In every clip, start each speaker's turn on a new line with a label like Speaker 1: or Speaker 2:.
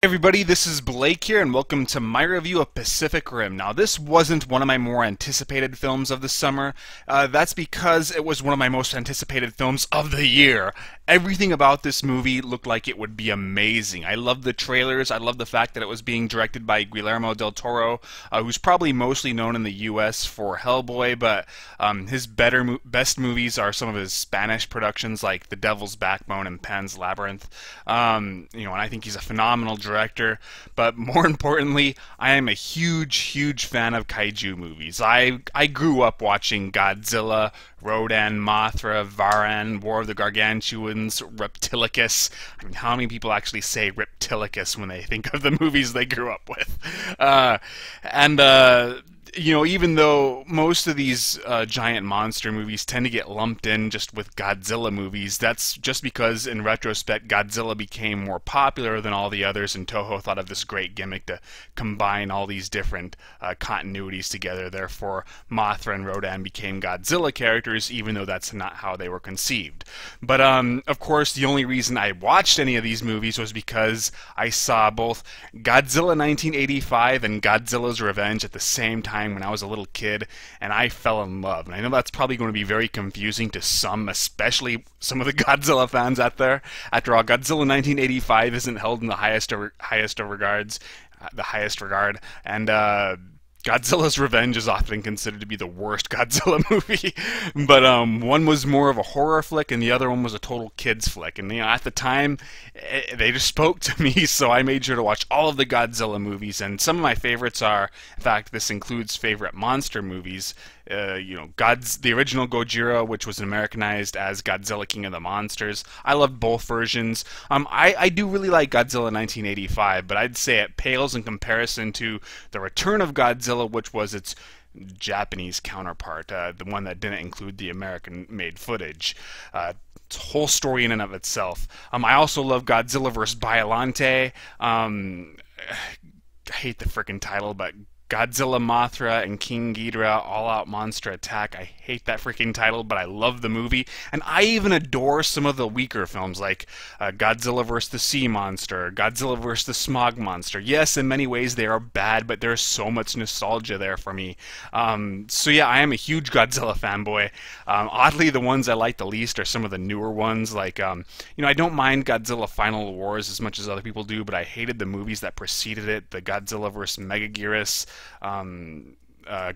Speaker 1: Hey everybody, this is Blake here, and welcome to my review of Pacific Rim. Now, this wasn't one of my more anticipated films of the summer. That's because it was one of my most anticipated films of the year. Everything about this movie looked like it would be amazing. I love the trailers. I love the fact that it was being directed by Guillermo del Toro, who's probably mostly known in the U.S. for Hellboy, but his best movies are some of his Spanish productions like The Devil's Backbone and Pan's Labyrinth. And I think he's a phenomenal director, but more importantly, I am a huge fan of kaiju movies. I grew up watching Godzilla, Rodan, Mothra, Varan, War of the Gargantuans, Reptilicus. I mean, how many people actually say Reptilicus when they think of the movies they grew up with? Even though most of these giant monster movies tend to get lumped in just with Godzilla movies, that's just because, in retrospect, Godzilla became more popular than all the others, and Toho thought of this great gimmick to combine all these different continuities together. Therefore, Mothra and Rodan became Godzilla characters, even though that's not how they were conceived. But, of course, the only reason I watched any of these movies was because I saw both Godzilla 1985 and Godzilla's Revenge at the same time when I was a little kid, and I fell in love. And I know that's probably going to be very confusing to some, especially some of the Godzilla fans out there. After all, Godzilla 1985 isn't held in the highest of regard, and Godzilla's Revenge is often considered to be the worst Godzilla movie, but one was more of a horror flick and the other one was a total kids flick. And at the time, they just spoke to me, so I made sure to watch all of the Godzilla movies. And some of my favorites are, in fact, this includes favorite monster movies. The original Gojira, which was Americanized as Godzilla King of the Monsters. I loved both versions. I do really like Godzilla 1985, but I'd say it pales in comparison to The Return of Godzilla, which was its Japanese counterpart, the one that didn't include the American-made footage. It's a whole story in and of itself. I also love Godzilla vs. Biollante. I hate the frickin' title, but Godzilla, Mothra, and King Ghidorah, All-Out Monster Attack. I hate that freaking title, but I love the movie. And I even adore some of the weaker films, like Godzilla vs. the Sea Monster, Godzilla vs. the Smog Monster. Yes, in many ways they are bad, but there's so much nostalgia there for me. So yeah, I am a huge Godzilla fanboy. Oddly, the ones I like the least are some of the newer ones, like, I don't mind Godzilla Final Wars as much as other people do, but I hated the movies that preceded it, the Godzilla vs. Megaguirus,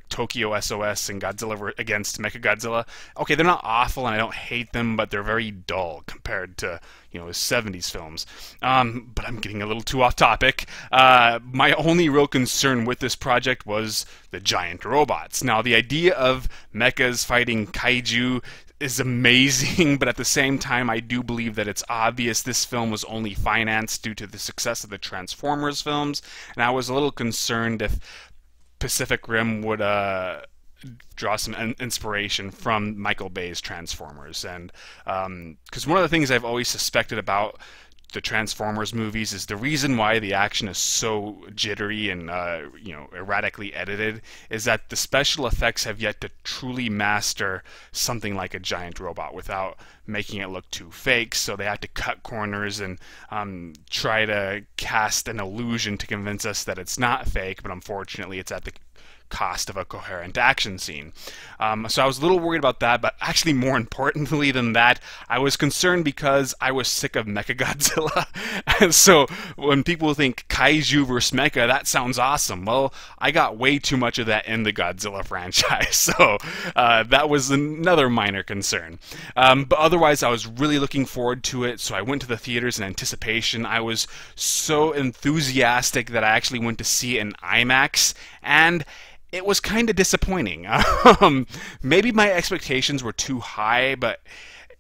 Speaker 1: Tokyo SOS, and Godzilla against Mechagodzilla. Okay, they're not awful and I don't hate them, but they're very dull compared to, his 70s films. But I'm getting a little too off topic. My only real concern with this project was the giant robots. Now, the idea of mechas fighting kaiju is amazing, but at the same time, I do believe that it's obvious this film was only financed due to the success of the Transformers films, and I was a little concerned if Pacific Rim would draw some inspiration from Michael Bay's Transformers. And because one of the things I've always suspected about the Transformers movies is the reason why the action is so jittery and erratically edited is that the special effects have yet to truly master something like a giant robot without making it look too fake. So they have to cut corners and try to cast an illusion to convince us that it's not fake, but unfortunately it's at the cost of a coherent action scene. So I was a little worried about that, but actually more importantly than that, I was concerned because I was sick of Mechagodzilla. And so when people think Kaiju vs. Mecha, that sounds awesome. Well, I got way too much of that in the Godzilla franchise, so that was another minor concern. But otherwise, I was really looking forward to it, so I went to the theaters in anticipation. I was so enthusiastic that I actually went to see it in IMAX, and it was kind of disappointing. Maybe my expectations were too high, but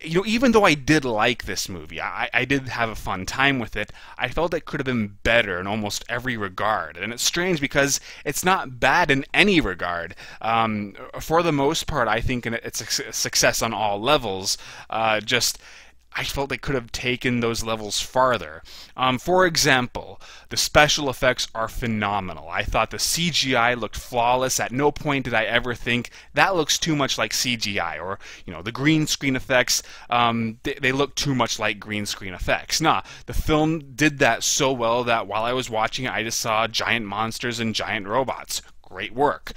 Speaker 1: even though I did like this movie, I did have a fun time with it, I felt it could have been better in almost every regard. And it's strange because it's not bad in any regard. For the most part, I think it's a success on all levels. I felt they could have taken those levels farther. For example, the special effects are phenomenal. I thought the CGI looked flawless. At no point did I ever think that looks too much like CGI, or the green screen effects. They look too much like green screen effects. Nah, the film did that so well that while I was watching it, I just saw giant monsters and giant robots. Great work.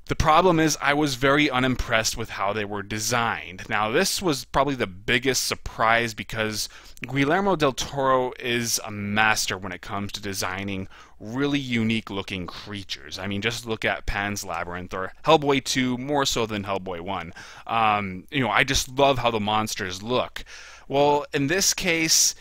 Speaker 1: The problem is I was very unimpressed with how they were designed. Now, this was probably the biggest surprise because Guillermo del Toro is a master when it comes to designing really unique looking creatures. I mean, just look at Pan's Labyrinth or Hellboy 2 more so than Hellboy 1. I just love how the monsters look. Well, in this case,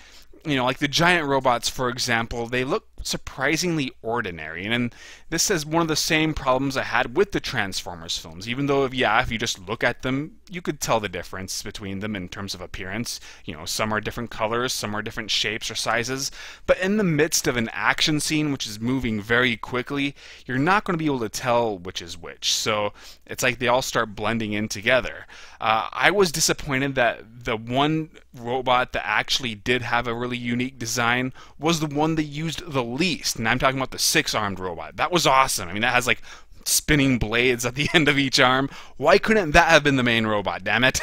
Speaker 1: like the giant robots, for example, they look surprisingly ordinary. And this is one of the same problems I had with the Transformers films. Even though, if you just look at them, you could tell the difference between them in terms of appearance. Some are different colors, some are different shapes or sizes. But in the midst of an action scene, which is moving very quickly, you're not going to be able to tell which is which. So it's like they all start blending in together. I was disappointed that the one robot that actually did have a really unique design was the one that used the least, and I'm talking about the 6-armed robot. That was awesome. I mean, that has like spinning blades at the end of each arm. Why couldn't that have been the main robot, damn it?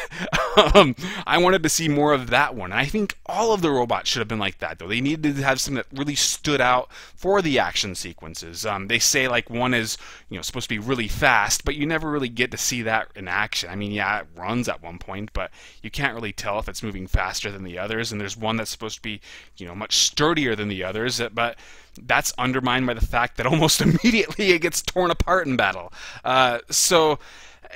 Speaker 1: I wanted to see more of that one. And I think all of the robots should have been like that, though. They needed to have something that really stood out for the action sequences. They say like one is supposed to be really fast, but you never really get to see that in action. I mean, yeah, it runs at one point, but you can't really tell if it's moving faster than the others. And there's one that's supposed to be much sturdier than the others, but that's undermined by the fact that almost immediately it gets torn apart in battle. So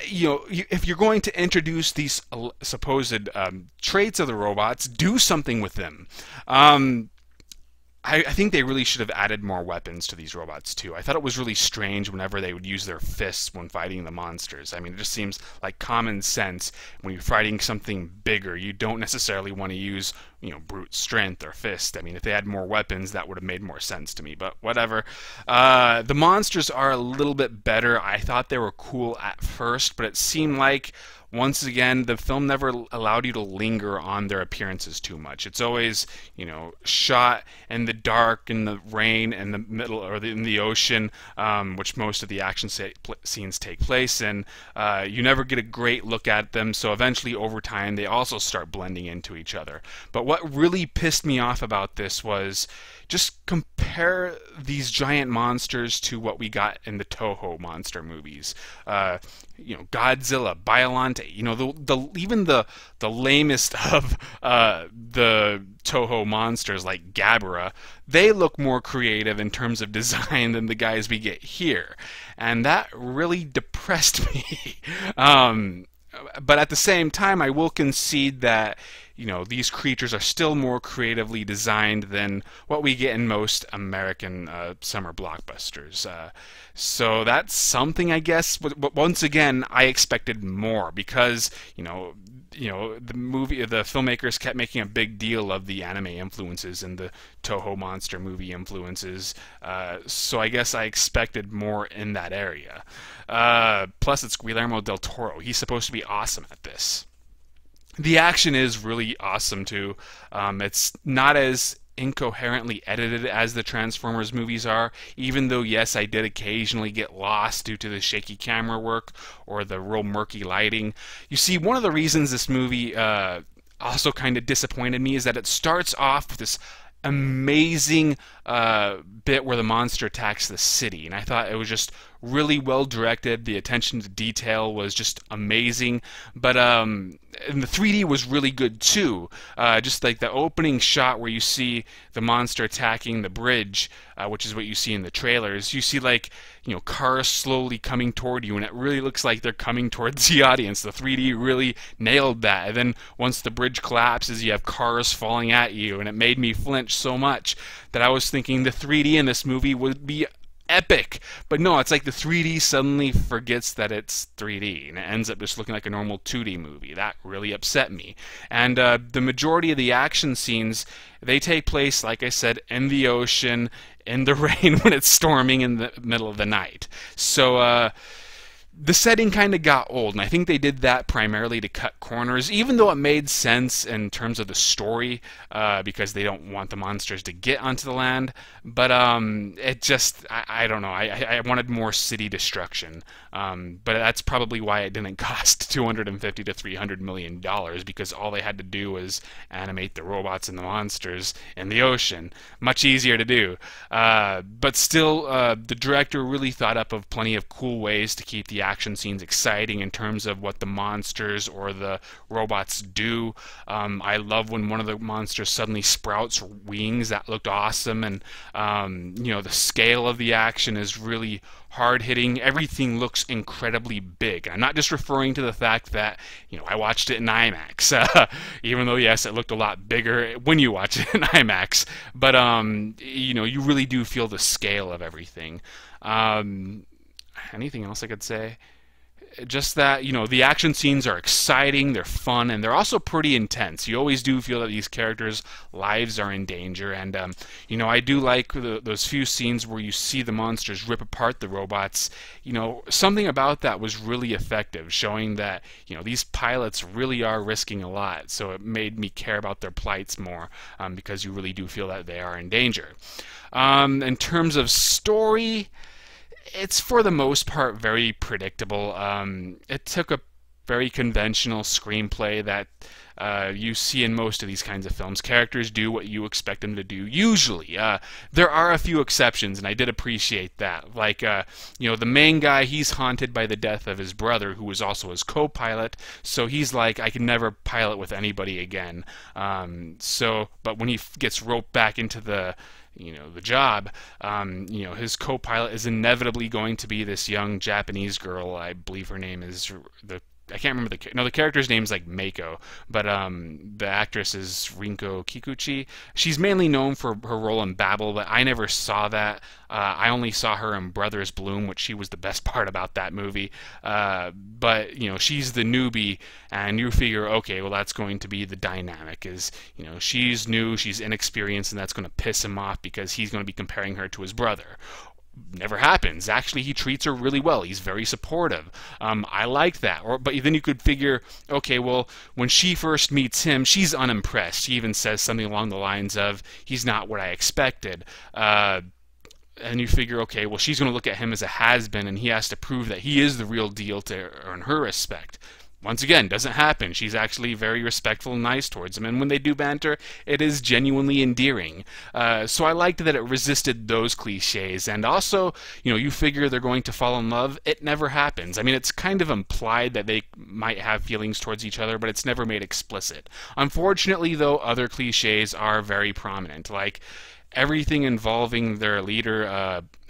Speaker 1: if you're going to introduce these supposed traits of the robots, do something with them. I think they really should have added more weapons to these robots too. I thought it was really strange whenever they would use their fists when fighting the monsters. I mean, it just seems like common sense. When you're fighting something bigger, you don't necessarily want to use brute strength or fist. I mean, if they had more weapons, that would have made more sense to me, but whatever. The monsters are a little bit better. I thought they were cool at first, but it seemed like once again, the film never allowed you to linger on their appearances too much. It's always, shot in the dark, in the rain, in the middle, or in the ocean, which most of the action scenes take place in. You never get a great look at them, so eventually, over time, they also start blending into each other. But what really pissed me off about this was just compare these giant monsters to what we got in the Toho monster movies. Godzilla, Biollante, even the lamest of the Toho monsters like Gabara, they look more creative in terms of design than the guys we get here. And that really depressed me. But at the same time, I will concede that these creatures are still more creatively designed than what we get in most American summer blockbusters. So that's something, I guess. But once again, I expected more because the filmmakers kept making a big deal of the anime influences and the Toho monster movie influences. So I guess I expected more in that area. Plus, it's Guillermo del Toro. He's supposed to be awesome at this. The action is really awesome too. It's not as incoherently edited as the Transformers movies are, even though, yes, I did occasionally get lost due to the shaky camera work or the real murky lighting. You see, one of the reasons this movie also kind of disappointed me is that it starts off with this amazing bit where the monster attacks the city, and I thought it was just really well directed. The attention to detail was just amazing, but and the 3D was really good too. Just like the opening shot where you see the monster attacking the bridge, which is what you see in the trailers. You see like cars slowly coming toward you, and it really looks like they're coming towards the audience. The 3D really nailed that. And then once the bridge collapses, you have cars falling at you, and it made me flinch so much that I was thinking the 3D in this movie would be epic. But no, it's like the 3D suddenly forgets that it's 3D, and it ends up just looking like a normal 2D movie. That really upset me. And the majority of the action scenes, they take place, like I said, in the ocean, in the rain when it's storming in the middle of the night. So The setting kind of got old, and I think they did that primarily to cut corners, even though it made sense in terms of the story, because they don't want the monsters to get onto the land. But it just, I don't know, I wanted more city destruction. But that's probably why it didn't cost 250 to $300 million, because all they had to do was animate the robots and the monsters in the ocean. Much easier to do. But still, the director really thought up of plenty of cool ways to keep the action scenes exciting in terms of what the monsters or the robots do. I love when one of the monsters suddenly sprouts wings. That looked awesome, and the scale of the action is really hard-hitting. Everything looks incredibly big. I'm not just referring to the fact that I watched it in IMAX, even though yes, it looked a lot bigger when you watch it in IMAX. But you really do feel the scale of everything. Anything else I could say? Just that, the action scenes are exciting, they're fun, and they're also pretty intense. You always do feel that these characters' lives are in danger, and, I do like those few scenes where you see the monsters rip apart the robots. Something about that was really effective, showing that, these pilots really are risking a lot, so it made me care about their plights more, because you really do feel that they are in danger. In terms of story, it's for the most part very predictable. It took a very conventional screenplay that you see in most of these kinds of films. Characters do what you expect them to do, usually. There are a few exceptions, and I did appreciate that. Like, the main guy, he's haunted by the death of his brother, who was also his co-pilot, so he's like, I can never pilot with anybody again. But when he gets roped back into the job, his co-pilot is inevitably going to be this young Japanese girl. I believe her name is I can't remember the character's name is like Mako, but the actress is Rinko Kikuchi. She's mainly known for her role in Babel, but I never saw that. I only saw her in Brothers Bloom, which she was the best part about that movie. But she's the newbie, and you figure, okay, well, that's going to be the dynamic. Is she's new, she's inexperienced, and that's going to piss him off because he's going to be comparing her to his brother. Never happens. Actually, he treats her really well. He's very supportive. I like that. But then you could figure, okay, well, when she first meets him, she's unimpressed. She even says something along the lines of, he's not what I expected. And you figure, okay, well, she's going to look at him as a has-been, and he has to prove that he is the real deal to earn her respect. Once again, doesn't happen. She's actually very respectful and nice towards him, and when they do banter, it is genuinely endearing. So I liked that it resisted those cliches, and also, you figure they're going to fall in love. It never happens. I mean, it's kind of implied that they might have feelings towards each other, but it's never made explicit. Unfortunately, though, other cliches are very prominent, like everything involving their leader,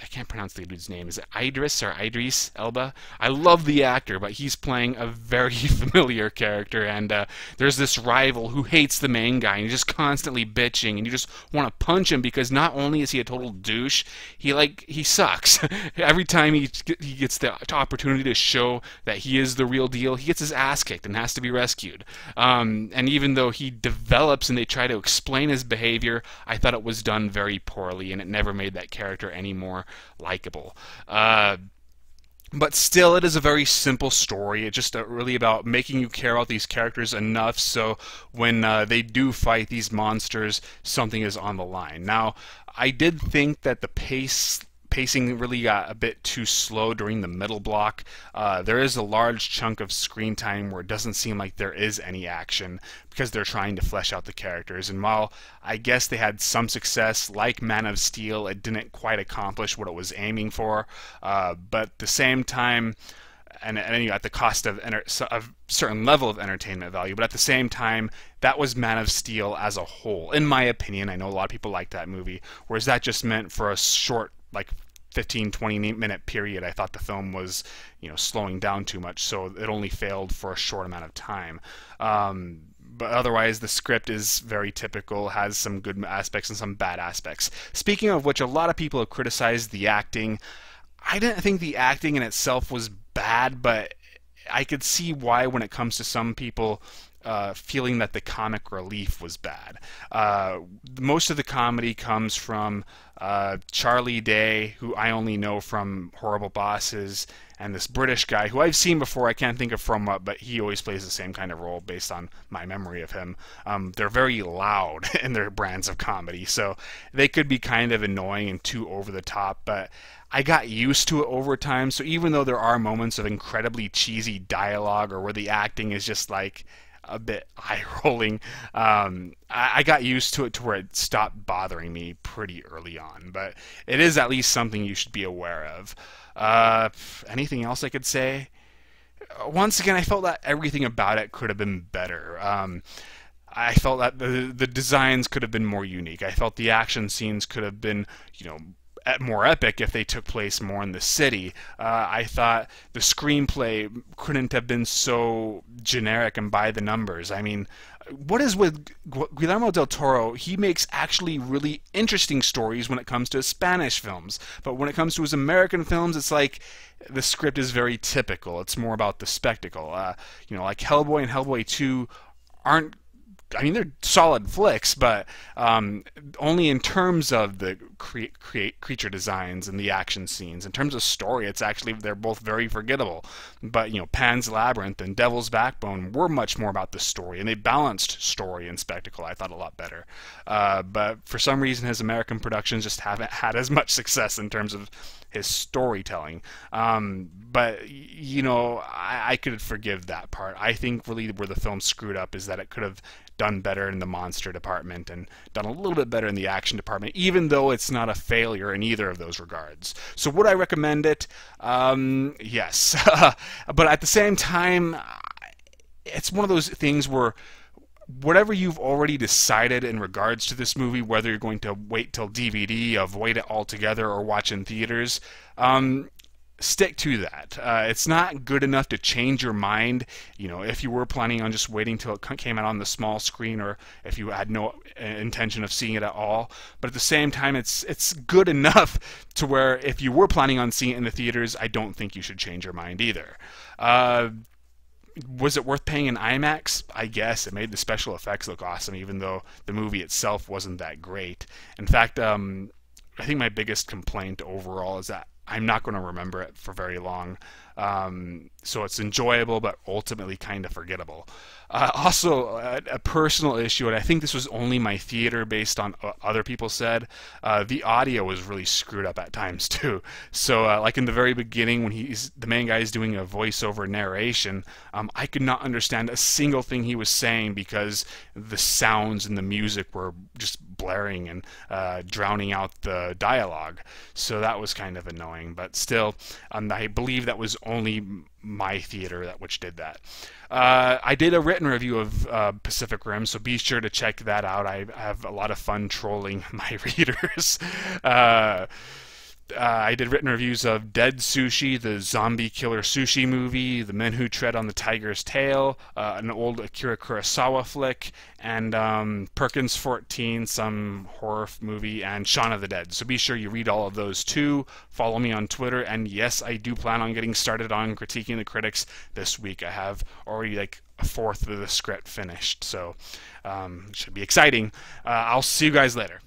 Speaker 1: I can't pronounce the dude's name. Is it Idris Elba? I love the actor, but he's playing a very familiar character, and there's this rival who hates the main guy, and he's just constantly bitching, and you just want to punch him because not only is he a total douche, he sucks. Every time he gets the opportunity to show that he is the real deal, he gets his ass kicked and has to be rescued. And even though he develops and they try to explain his behavior, I thought it was done very poorly, and it never made that character any more likable. But still, it is a very simple story. It's just really about making you care about these characters enough so when they do fight these monsters, something is on the line. Now, I did think that the pacing really got a bit too slow during the middle block. There is a large chunk of screen time where it doesn't seem like there is any action because they're trying to flesh out the characters. And while I guess they had some success, like Man of Steel, it didn't quite accomplish what it was aiming for. But at the same time, and at the cost of a certain level of entertainment value, but at the same time, that was Man of Steel as a whole. In my opinion, I know a lot of people like that movie, whereas that just meant for a short, like 15-20 minute period, I thought the film was slowing down too much, so it only failed for a short amount of time. But otherwise, the script is very typical, has some good aspects and some bad aspects. Speaking of which, a lot of people have criticized the acting. I didn't think the acting in itself was bad, but I could see why when it comes to some people feeling that the comic relief was bad. Most of the comedy comes from Charlie Day, who I only know from Horrible Bosses, and this British guy who I've seen before. I can't think of from what, but he always plays the same kind of role based on my memory of him. They're very loud in their brands of comedy, so they could be kind of annoying and too over the top, but I got used to it over time. So even though there are moments of incredibly cheesy dialogue or where the acting is just like a bit eye rolling, I got used to it to where it stopped bothering me pretty early on. But it is at least something you should be aware of. Anything else I could say? Once again, I felt that everything about it could have been better. I felt that the designs could have been more unique. I felt the action scenes could have been, more epic if they took place more in the city. I thought the screenplay couldn't have been so generic and by the numbers. I mean, what is with Guillermo del Toro? He makes actually really interesting stories when it comes to his Spanish films, but when it comes to his American films, it's like the script is very typical. It's more about the spectacle. Like Hellboy and Hellboy 2 aren't, I mean, they're solid flicks, but only in terms of the creature designs and the action scenes. In terms of story, they're both very forgettable. But Pan's Labyrinth and Devil's Backbone were much more about the story, and they balanced story and spectacle, I thought, a lot better. But for some reason, his American productions just haven't had as much success in terms of his storytelling. But I could forgive that part. I think really where the film screwed up is that it could have done better in the monster department and done a little bit better in the action department, even though it's not a failure in either of those regards. So would I recommend it? Yes. But at the same time, it's one of those things where whatever you've already decided in regards to this movie, whether you're going to wait till DVD, avoid it altogether, or watch in theaters, stick to that. It's not good enough to change your mind. If you were planning on just waiting till it came out on the small screen, or if you had no intention of seeing it at all. But at the same time, it's good enough to where if you were planning on seeing it in the theaters, I don't think you should change your mind either. Was it worth paying in IMAX? I guess. It made the special effects look awesome, even though the movie itself wasn't that great. In fact, I think my biggest complaint overall is that I'm not going to remember it for very long. So it's enjoyable, but ultimately kind of forgettable. Also, a personal issue, and I think this was only my theater based on what other people said, the audio was really screwed up at times too. So like in the very beginning when the main guy is doing a voiceover narration, I could not understand a single thing he was saying because the sounds and the music were just blaring and drowning out the dialogue. So that was kind of annoying, but still, I believe that was only my theater which did that. I did a written review of Pacific Rim, so be sure to check that out. I have a lot of fun trolling my readers. I did written reviews of Dead Sushi, the zombie killer sushi movie, The Men Who Tread on the Tiger's Tail, an old Akira Kurosawa flick, and Perkins 14, some horror movie, and Shaun of the Dead. So be sure you read all of those too. Follow me on Twitter, and yes, I do plan on getting started on critiquing the critics this week. I have already like a fourth of the script finished, so it should be exciting. I'll see you guys later.